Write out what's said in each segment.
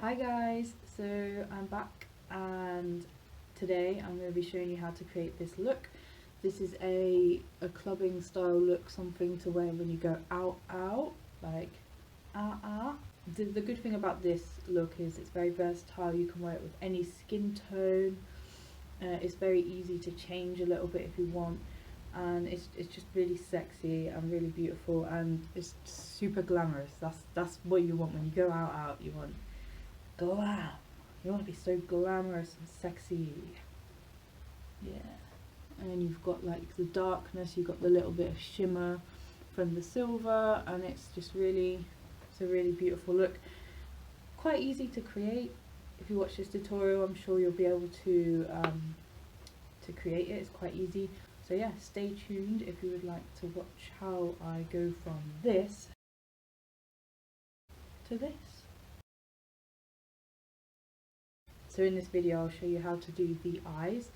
Hi guys, so I'm back and today I'm going to be showing you how to create this look. This is a clubbing style look, something to wear when you go out, like The good thing about this look is it's very versatile. You can wear it with any skin tone. It's very easy to change a little bit if you want, and it's just really sexy and really beautiful, and it's super glamorous. That's what you want when you go out. You want go out. You want to be so glamorous and sexy. Yeah. And you've got like the darkness, you've got the little bit of shimmer from the silver, and it's a really beautiful look. Quite easy to create. If you watch this tutorial, I'm sure you'll be able to create it. It's quite easy. So yeah, stay tuned if you would like to watch how I go from this to this. So in this video I'll show you how to do the eyes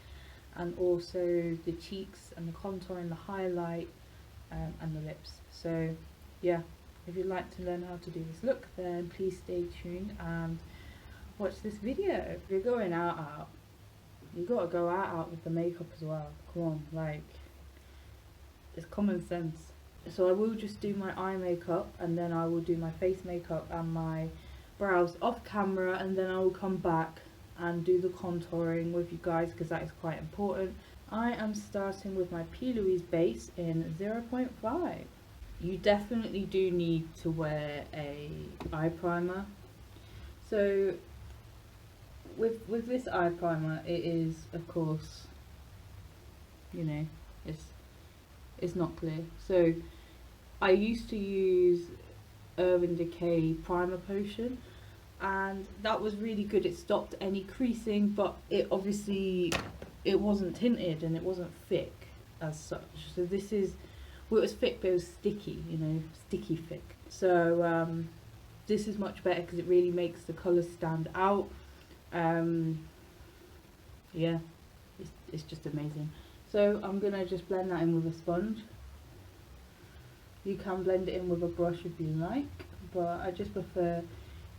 and also the cheeks and the contour and the highlight and the lips. So yeah, if you'd like to learn how to do this look, then please stay tuned and watch this video. If you're going out, you gotta go out with the makeup as well. Come on, like, it's common sense. So I will just do my eye makeup and then I will do my face makeup and my brows off camera, and then I will come back and do the contouring with you guys because that is quite important. I am starting with my P. Louise base in 0.5. You definitely do need to wear a eye primer. So with this eye primer, it is, of course, you know, it's not clear. So I used to use Urban Decay primer potion, and that was really good. It stopped any creasing, but it wasn't tinted and it wasn't thick as such. So this is, well, it was thick but it was sticky, you know, sticky thick. So this is much better because it really makes the colours stand out. Yeah, it's just amazing. So I'm gonna just blend that in with a sponge. You can blend it in with a brush if you like, but I just prefer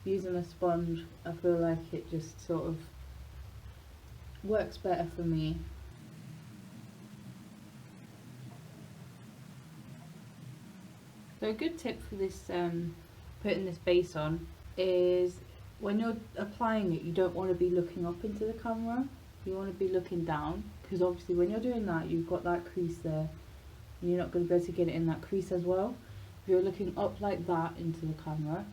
using a sponge. I feel like it just sort of works better for me. So a good tip for this, putting this base on, is when you're applying it, you don't want to be looking up into the camera. You want to be looking down, because obviously when you're doing that, you've got that crease there. You're not going to be able to get it in that crease as well. If you're looking up like that into the camera,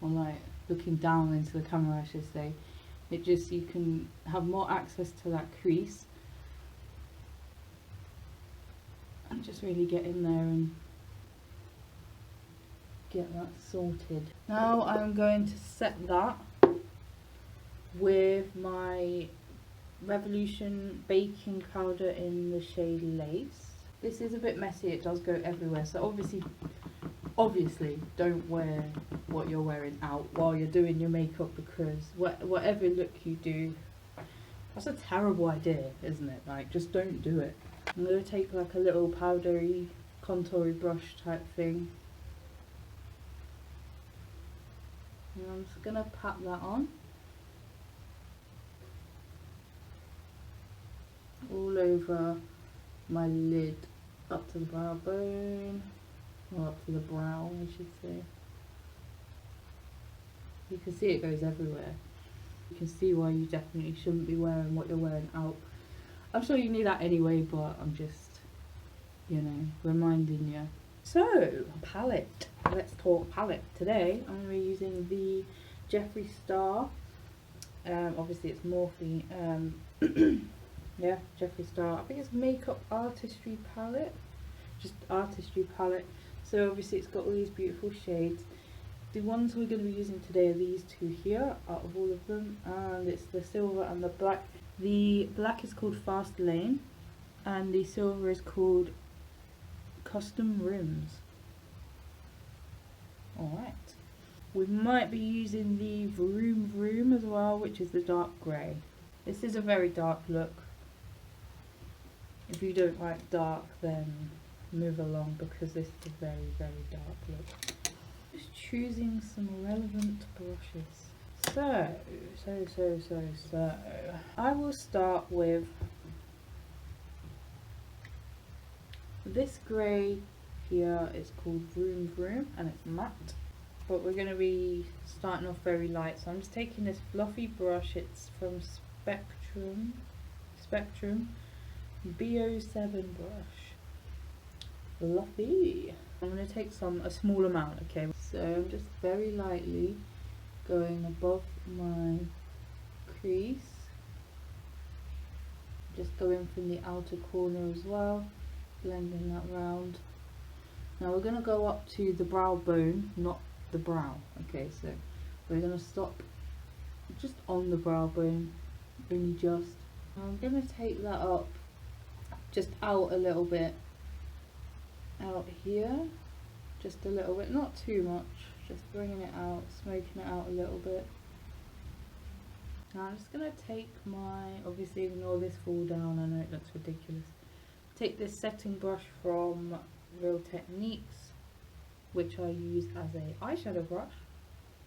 or like looking down into the camera I should say, it just, you can have more access to that crease and just really get in there and get that sorted. Now I'm going to set that with my Revolution baking powder in the shade Lace. This is a bit messy, it does go everywhere, so obviously don't wear what you're wearing out while you're doing your makeup, because whatever look you do, that's a terrible idea, isn't it? Like, just don't do it. I'm going to take like a little powdery contoury brush type thing, and I'm just going to pat that on all over my lid, up to the brow bone, or up to the brow I should say. You can see it goes everywhere. You can see why you definitely shouldn't be wearing what you're wearing out. I'm sure you knew that anyway, but I'm just, you know, reminding you. So, palette. Let's talk palette. Today I'm going to be using the Jeffree Star. Obviously it's Morphe. Yeah, Jeffree Star. I think it's Makeup Artistry palette. Just Artistry palette. So obviously it's got all these beautiful shades. The ones we're going to be using today are these two here, out of all of them, and it's the silver and the black. The black is called Fast Lane, and the silver is called Custom Rims. Alright. We might be using the Vroom Vroom as well, which is the dark grey. This is a very dark look. If you don't like dark, then move along, because this is a very, very dark look. Just choosing some relevant brushes. So, I will start with this grey here. It's called Vroom Vroom and it's matte. But we're going to be starting off very light. So I'm just taking this fluffy brush. It's from Spectrum BO7 brush. Fluffy. I'm going to take a small amount, okay? So I'm just very lightly going above my crease. Just going from the outer corner as well, blending that round. Now we're going to go up to the brow bone, not the brow. Okay, so we're going to stop just on the brow bone, really just. I'm going to take that up just out a little bit, out here, just a little bit, not too much, just bringing it out, smoking it out a little bit. Now I'm just going to take obviously ignore this fall down, I know it looks ridiculous. Take this setting brush from Real Techniques, which I use as a eyeshadow brush,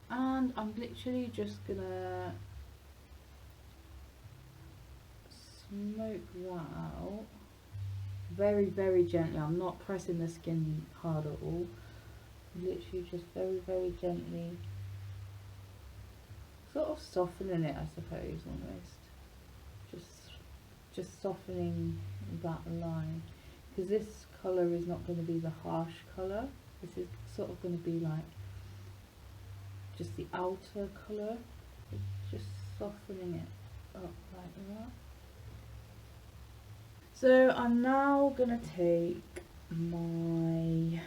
and I'm literally just going to smoke that out very, very gently. I'm not pressing the skin hard at all. Literally just very, very gently, sort of softening it, I suppose, almost. Just softening that line, because this colour is not going to be the harsh colour. This is sort of going to be like just the outer colour. Just softening it up like that. So I'm now going to take my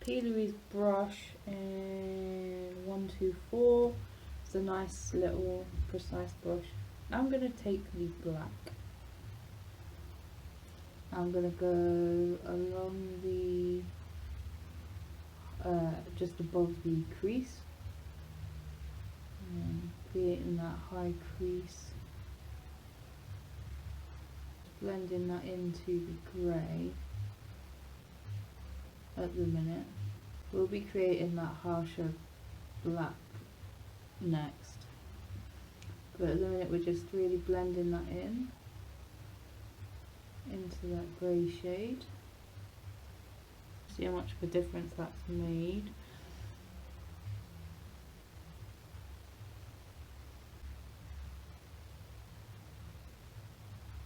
P. Louise brush in 124. It's a nice little precise brush. I'm going to take the black. I'm going to go along the, just above the crease, creating that high crease, blending that into the grey. At the minute we'll be creating that harsher black next, but at the minute we're just really blending that into that grey shade. See how much of a difference that's made.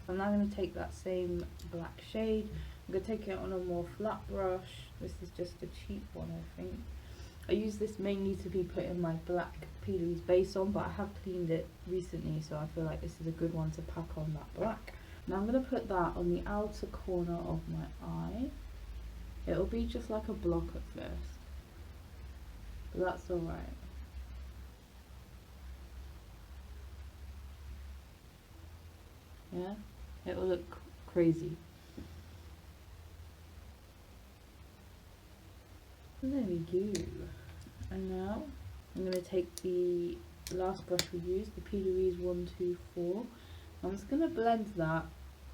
I'm now going to take that same black shade. I'm going to take it on a more flat brush. This is just a cheap one, I think. I use this mainly to be putting my black P. Louise base on, but I have cleaned it recently, so I feel like this is a good one to pack on that black. Now I'm going to put that on the outer corner of my eye. It'll be just like a block at first, but that's alright. Yeah, it will look crazy. There we go. And now I'm going to take the last brush we used, the P. Louise 124. I'm just going to blend that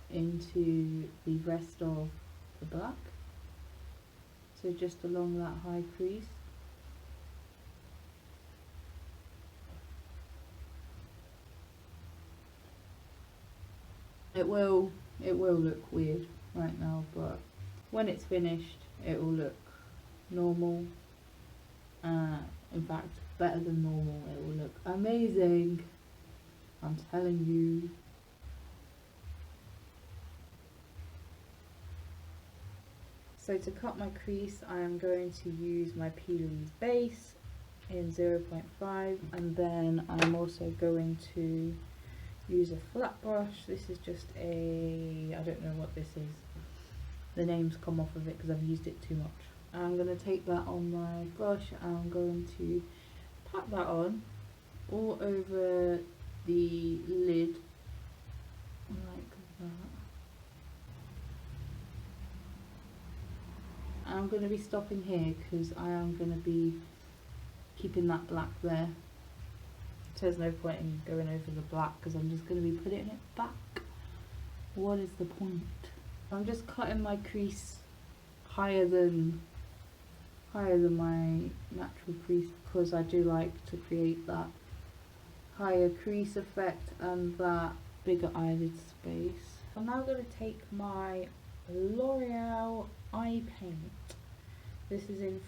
into the rest of the black. So just along that high crease. It will look weird right now, but when it's finished it will look normal. In fact, better than normal. It will look amazing, I'm telling you. So to cut my crease, I am going to use my P. Louise base in 0.5, and then I'm also going to use a flat brush. This is just I don't know what this is. The names come off of it because I've used it too much. I'm going to take that on my brush and I'm going to pat that on all over the lid like that. I'm going to be stopping here because I am going to be keeping that black there. So there's no point in going over the black because I'm just going to be putting it back. What is the point? I'm just cutting my crease higher than my natural crease because I do like to create that higher crease effect and that bigger eyelid space. I'm now going to take my L'Oreal Eye Paint. This is in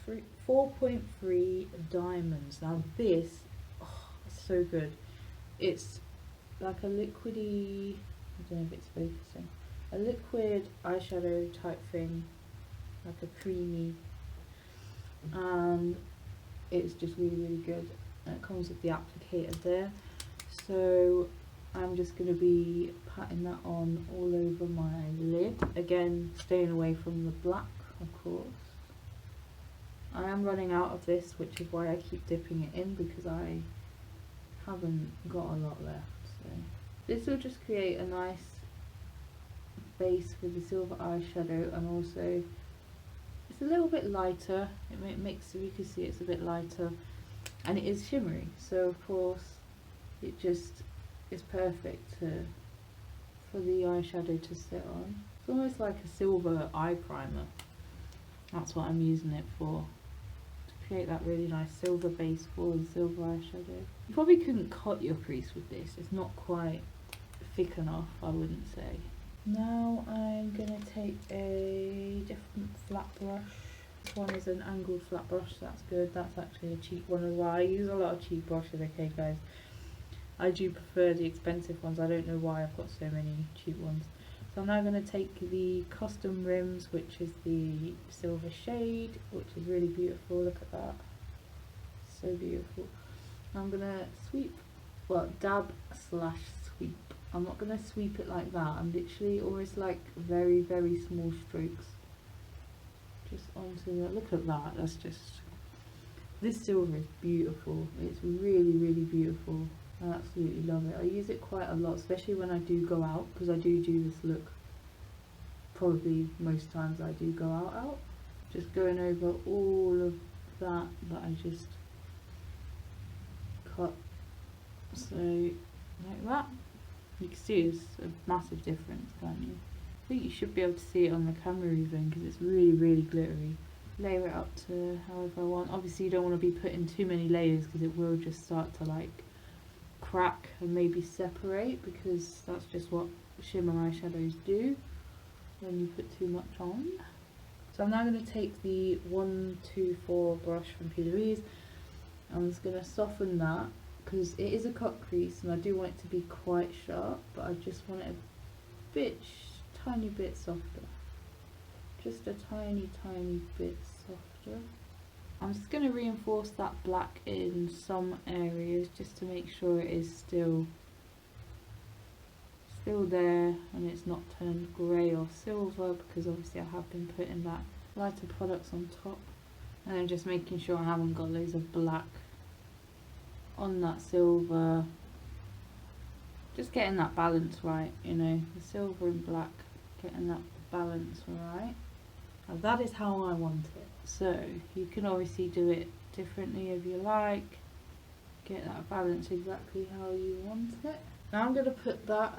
4.3 diamonds. Now this, oh, it's so good. It's like a liquidy, I don't know if it's focusing, a liquid eyeshadow type thing, like a creamy, and it's just really good. And it comes with the applicator there, so I'm just going to be patting that on all over my lid, again staying away from the black, of course. I am running out of this, which is why I keep dipping it in, because I haven't got a lot left. So this will just create a nice base with the silver eyeshadow, and also it's a little bit lighter. It makes, you can see it's a bit lighter, and it is shimmery, so of course it just is perfect for the eyeshadow to sit on. It's almost like a silver eye primer. That's what I'm using it for, to create that really nice silver base for the silver eyeshadow. You probably couldn't cut your crease with this, it's not quite thick enough, I wouldn't say. Now I'm going to take a different flat brush. This one is an angled flat brush, so that's good. That's actually a cheap one as well. I use a lot of cheap brushes, okay guys. I do prefer the expensive ones. I don't know why I've got so many cheap ones. So I'm now going to take the Custom Rims, which is the silver shade, which is really beautiful. Look at that. So beautiful. I'm going to sweep, well, dab slash sweep. I'm not going to sweep it like that. I'm literally always like very small strokes. Just onto that. Look at that. That's just, this silver is beautiful. It's really beautiful. I absolutely love it. I use it quite a lot, especially when I do go out, because I do this look probably most times I do go out. Just going over all of that I just cut. So like that. You can see it's a massive difference, can't you? I think you should be able to see it on the camera even, because it's really glittery. Layer it up to however I want. Obviously you don't want to be putting too many layers, because it will just start to like crack and maybe separate, because that's just what shimmer eyeshadows do when you put too much on. So I'm now going to take the 124 brush from P. Louise. I'm just going to soften that, because it is a cut crease and I do want it to be quite sharp, but I just want it a bit, tiny bit softer. Just a tiny bit softer. I'm just going to reinforce that black in some areas just to make sure it is still there and it's not turned grey or silver, because obviously I have been putting that lighter products on top, and then just making sure I haven't got loads of black on that silver. Just getting that balance right, you know, the silver and black, getting that balance right. Now that is how I want it. So you can obviously do it differently if you like. Get that balance exactly how you want it. Now I'm going to put that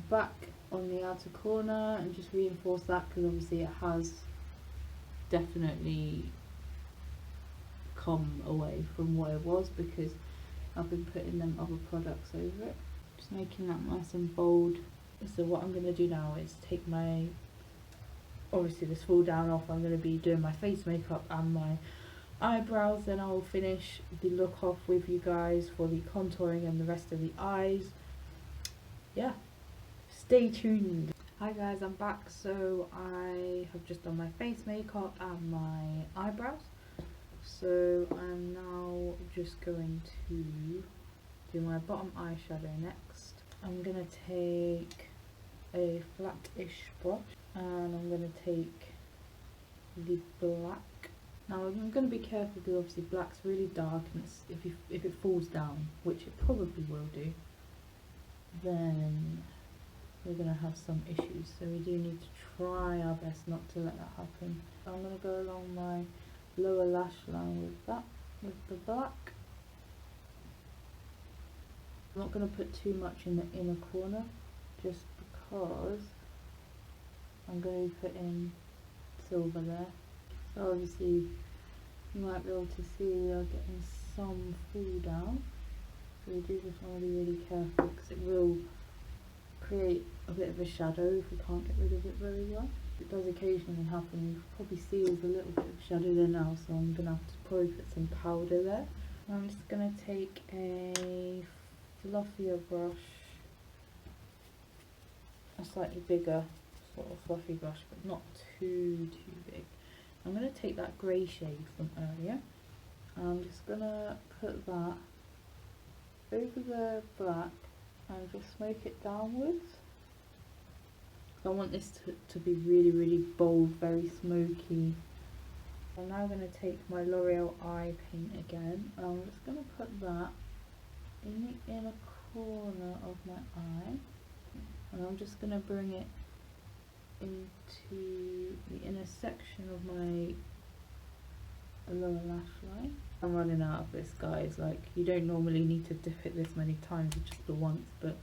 back on the outer corner and just reinforce that, because obviously it has definitely come away from what it was, because I've been putting them other products over it. Just making that nice and bold. So what I'm going to do now is take my, obviously this fall down off, I'm going to be doing my face makeup and my eyebrows, then I'll finish the look off with you guys for the contouring and the rest of the eyes. Yeah, stay tuned. Hi guys, I'm back. So I have just done my face makeup and my eyebrows, so I'm now just going to do my bottom eyeshadow next. I'm going to take a flat-ish brush and I'm going to take the black. Now I'm going to be careful, because obviously black's really dark, and it's, if it falls down, which it probably will do, then we're going to have some issues, so we do need to try our best not to let that happen. So I'm going to go along my lower lash line with that, with the black. I'm not going to put too much in the inner corner, just because I'm going to put in silver there. So obviously you might be able to see we are getting some fall down. So we do just want to be really careful because it will create a bit of a shadow if we can't get rid of it very well. It does occasionally happen. You probably see there's a little bit of shadow there now, so I'm going to have to probably put some powder there. I'm just going to take a fluffier brush, a slightly bigger sort of fluffy brush, but not too big. I'm going to take that grey shade from earlier. I'm just going to put that over the black and just smoke it downwards. I want this to be really, really bold, very smoky. I'm now going to take my L'Oreal Eye Paint again. I'm just going to put that in the inner corner of my eye. And I'm just going to bring it into the inner section of my lower lash line. I'm running out of this, guys. Like, you don't normally need to dip it this many times, just the once, but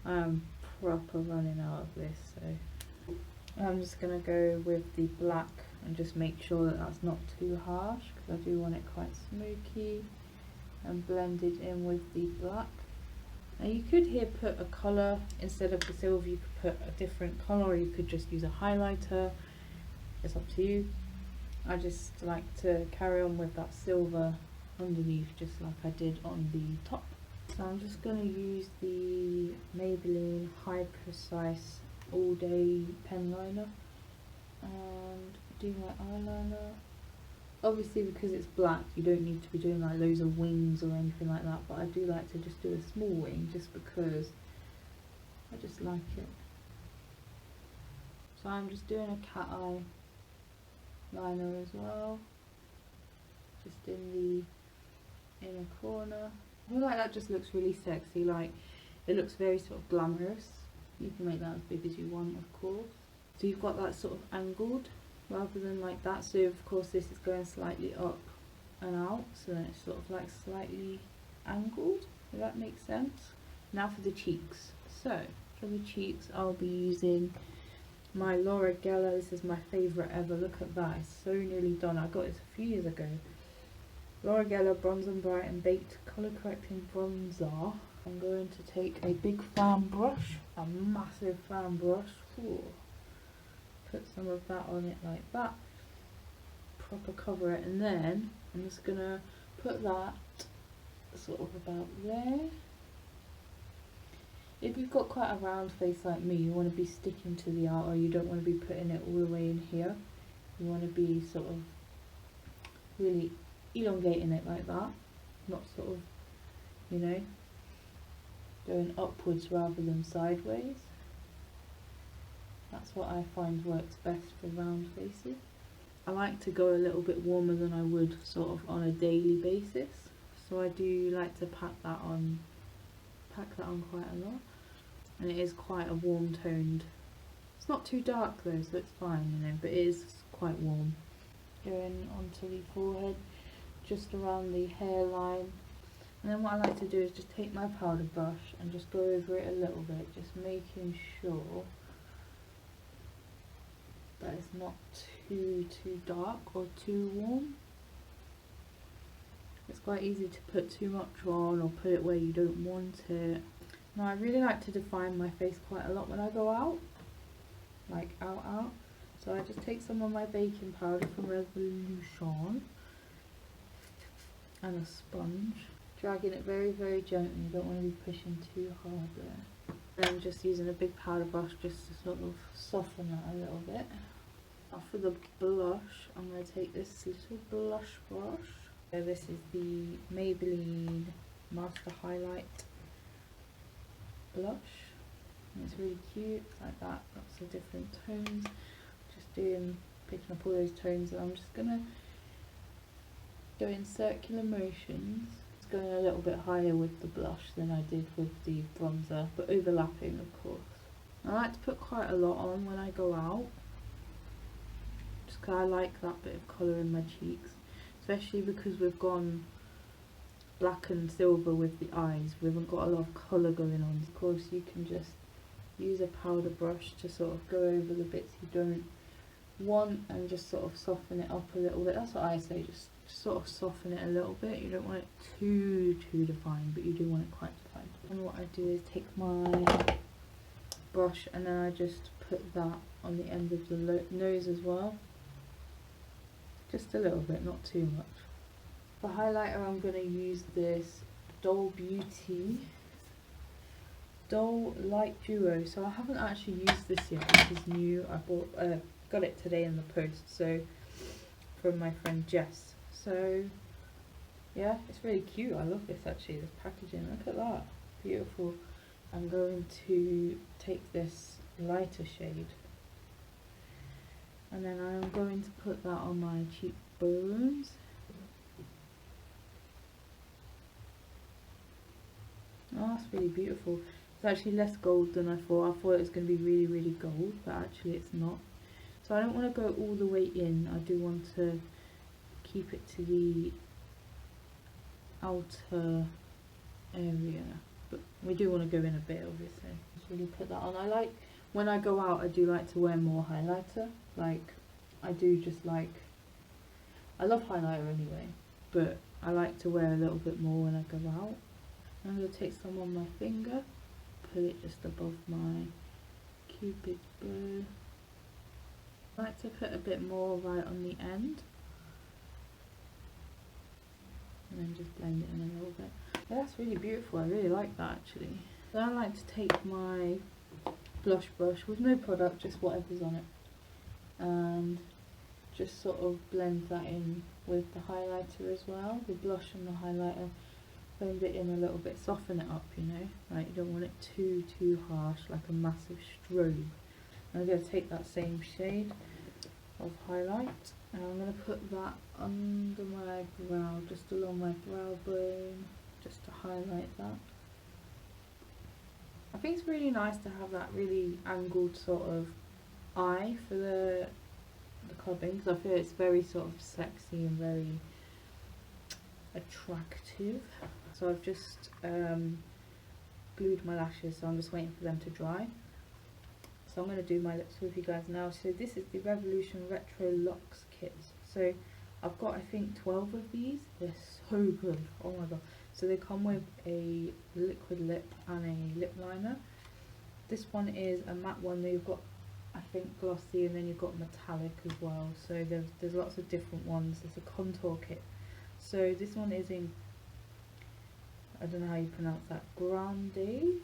I'm proper running out of this, so I'm just going to go with the black and just make sure that that's not too harsh, because I do want it quite smoky, and blend it in with the black. Now you could here put a colour instead of the silver. You could put a different colour, or you could just use a highlighter. It's up to you. I just like to carry on with that silver underneath, just like I did on the top. So I'm just going to use the Maybelline High Precise All Day pen liner and do my eyeliner. Obviously, because it's black, you don't need to be doing like loads of wings or anything like that, but I do like to just do a small wing just because I just like it. So I'm just doing a cat eye liner as well, just in the inner corner. I feel like that just looks really sexy, like it looks very sort of glamorous. You can make that as big as you want, of course. So you've got that sort of angled rather than like that, so of course this is going slightly up and out, so then it's sort of like slightly angled, if that makes sense. Now for the cheeks. So for the cheeks I'll be using my Laura Geller. This is my favourite ever. Look at that, it's so nearly done. I got this a few years ago. Laura Geller Bronze and Bright and Baked Colour Correcting Bronzer. I'm going to take a big fan brush, a massive fan brush. Ooh. Put some of that on it like that. Proper cover it, and then I'm just going to put that sort of about there. If you've got quite a round face like me, you want to be sticking to the outer, you don't want to be putting it all the way in here. You want to be sort of really elongating it like that, not sort of, you know, going upwards rather than sideways. That's what I find works best for round faces. I like to go a little bit warmer than I would sort of on a daily basis, so I do like to pack that on quite a lot, and it is quite a warm toned. It's not too dark though, so it's fine, you know, but it is quite warm. Going onto the forehead, just around the hairline, and then what I like to do is just take my powder brush and just go over it a little bit, just making sure that it's not too dark or too warm. It's quite easy to put too much on or put it where you don't want it. Now I really like to define my face quite a lot when I go out, like out. So I just take some of my baking powder from Revolution and a sponge, dragging it very, very gently. You don't want to be pushing too hard there. And I'm just using a big powder brush just to sort of soften that a little bit. Now for the blush, I'm going to take this little blush brush. So this is the Maybelline Master Highlight blush. And it's really cute, like that, lots of different tones. Just picking up all those tones, and I'm just going to go in circular motions. It's going a little bit higher with the blush than I did with the bronzer, but overlapping of course. I like to put quite a lot on when I go out, just because I like that bit of colour in my cheeks, especially because we've gone black and silver with the eyes. We haven't got a lot of colour going on. Of course you can just use a powder brush to sort of go over the bits you don't want and just sort of soften it up a little bit. That's what I say, just sort of soften it a little bit. You don't want it too defined, but you do want it quite defined. And what I do is take my brush and then I just put that on the end of the nose as well. Just a little bit, not too much. For highlighter, I'm going to use this Doll Beauty Doll Light Duo. So I haven't actually used this yet. This is new. I got it today in the post. So from my friend Jess. So yeah, it's really cute. I love this actually. This packaging. Look at that. Beautiful. I'm going to take this lighter shade and then I'm going to put that on my cheekbones. Oh, that's really beautiful. It's actually less gold than I thought. I thought it was going to be really, really gold, but actually it's not. So I don't want to go all the way in. I do want to keep it to the outer area, but we do want to go in a bit, obviously. Just really put that on. I like, when I go out, I do like to wear more highlighter. Like, I do just like, I love highlighter anyway, but I like to wear a little bit more when I go out. I'm going to take some on my finger, put it just above my cupid's bow. I like to put a bit more right on the end, and then just blend it in a little bit. Yeah, that's really beautiful. I really like that actually. Then I like to take my blush brush with no product, just whatever's on it, and just sort of blend that in with the highlighter as well. The blush and the highlighter, blend it in a little bit, soften it up, you know, like you don't want it too harsh, like a massive strobe. And I'm going to take that same shade of highlight and I'm going to put that under my brow, just along my brow bone, just to highlight that. I think it's really nice to have that really angled sort of eye for the clubbing, because I feel it's very sort of sexy and very attractive. So I've just glued my lashes, so I'm just waiting for them to dry. So I'm going to do my lips with you guys now. So this is the Revolution Retro Locks kit. So I've got, I think, 12 of these. They're so good. Oh my god. So they come with a liquid lip and a lip liner. This one is a matte one. You've got, I think, glossy, and then you've got metallic as well. So there's lots of different ones. It's a contour kit. So this one is in, I don't know how you pronounce that, Grande,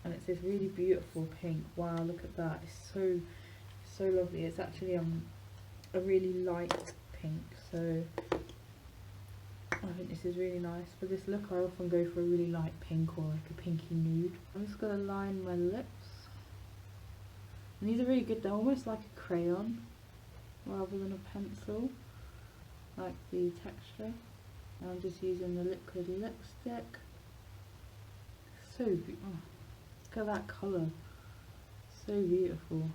and it's this really beautiful pink. Wow, look at that. It's so lovely. It's actually a really light pink, so I think this is really nice. For this look, I often go for a really light pink or like a pinky nude. I'm just going to line my lips. And these are really good. They're almost like a crayon rather than a pencil. Like the texture. And I'm just using the liquid lipstick. So beautiful. Oh, look at that colour. So beautiful.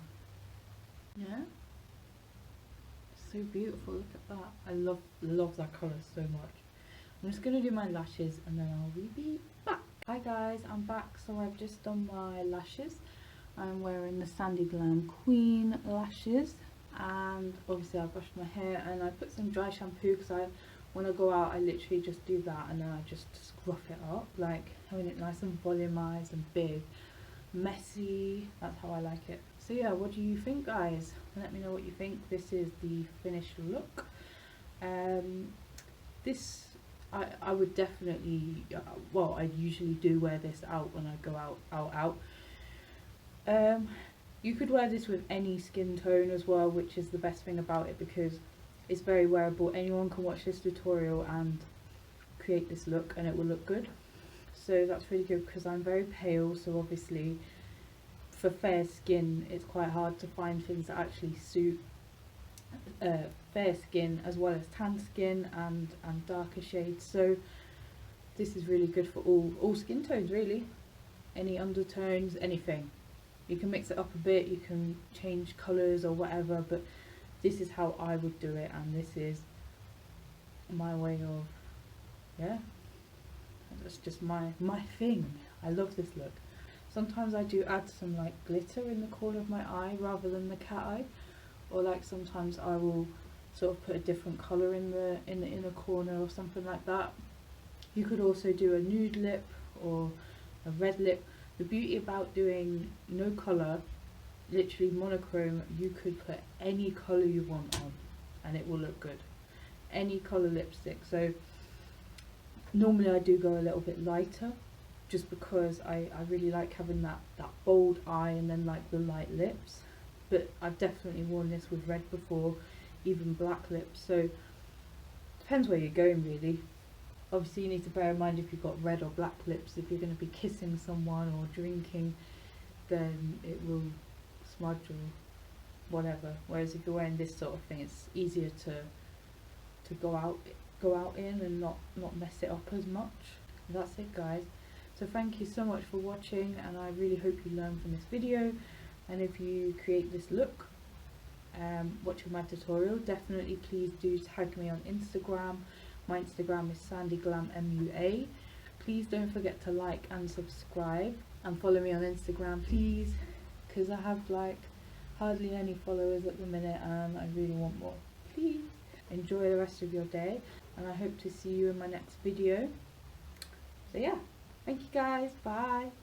Yeah? So beautiful, look at that. I love that colour so much. I'm just going to do my lashes and then I'll be back. Hi guys, I'm back. So I've just done my lashes. I'm wearing the Sandy Glam Queen lashes. And obviously I brushed my hair and I put some dry shampoo because when I go out I literally just do that and then I just scruff it up, like having it nice and volumized and big, messy. That's how I like it. So yeah, what do you think, guys? Let me know what you think. This is the finished look. This I would definitely, well, I usually do wear this out when I go out. You could wear this with any skin tone as well, which is the best thing about it because it's very wearable. Anyone can watch this tutorial and create this look and it will look good. So that's really good because I'm very pale, so obviously for fair skin it's quite hard to find things that actually suit fair skin as well as tan skin and darker shades. So this is really good for all skin tones really, any undertones, anything. You can mix it up a bit, you can change colours or whatever, but this is how I would do it and this is my way of, yeah, that's just my thing. I love this look. Sometimes I do add some like glitter in the corner of my eye rather than the cat eye, or like sometimes I will sort of put a different colour in the inner corner or something like that. You could also do a nude lip or a red lip. The beauty about doing no colour, literally monochrome, you could put any colour you want on and it will look good. Any colour lipstick. So normally I do go a little bit lighter just because I really like having that bold eye and then like the light lips. But I've definitely worn this with red before, even black lips, so depends where you're going really. Obviously you need to bear in mind if you've got red or black lips, if you're going to be kissing someone or drinking, then it will smudge or whatever, whereas if you're wearing this sort of thing, it's easier to go out in and not mess it up as much. That's it guys, so thank you so much for watching, and I really hope you learned from this video. And if you create this look watching my tutorial, definitely please do tag me on Instagram. My Instagram is sandyglammua. Please don't forget to like and subscribe and follow me on Instagram please, because I have like hardly any followers at the minute and I really want more. Please enjoy the rest of your day and I hope to see you in my next video. So yeah, thank you guys, bye.